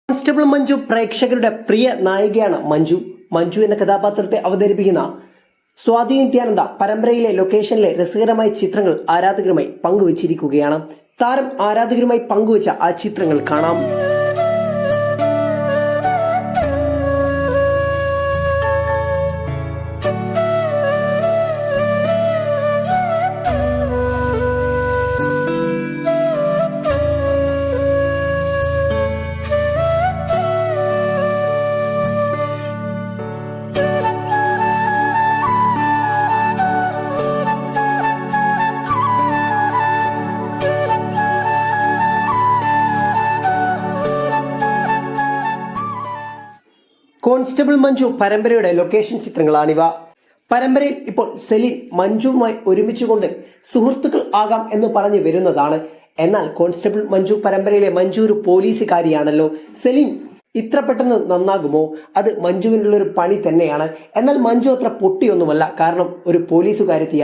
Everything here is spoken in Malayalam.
കോൺസ്റ്റബിൾ മഞ്ജു പ്രേക്ഷകരുടെ പ്രിയ നായികയാണ്. മഞ്ജു എന്ന കഥാപാത്രത്തെ അവതരിപ്പിക്കുന്ന സ്വാതി നിത്യാനന്ദ പരമ്പരയിലെ ലൊക്കേഷനിലെ രസകരമായ ചിത്രങ്ങൾ ആരാധകരുമായി പങ്കുവച്ചിരിക്കുകയാണ്. താരം ആരാധകരുമായി പങ്കുവച്ച ആ ചിത്രങ്ങൾ കാണാം. കോൺസ്റ്റബിൾ മഞ്ജു പരമ്പരയുടെ ലൊക്കേഷൻ ചിത്രങ്ങളാണിവ. പരമ്പരയിൽ ഇപ്പോൾ സെലിൻ മഞ്ജുവുമായി ഒരുമിച്ചുകൊണ്ട് സുഹൃത്തുക്കൾ ആകാം എന്ന് പറഞ്ഞു വരുന്നതാണ്. എന്നാൽ കോൺസ്റ്റബിൾ മഞ്ജു പരമ്പരയിലെ മഞ്ജു ഒരു പോലീസുകാരിയാണല്ലോ. സെലിൻ ഇത്ര പെട്ടെന്ന് നന്നാകുമോ? അത് മഞ്ജുവിനുള്ള ഒരു പണി തന്നെയാണ്. എന്നാൽ മഞ്ജു അത്ര പൊട്ടിയൊന്നുമല്ല, കാരണം ഒരു പോലീസുകാരത്തിയാണ്.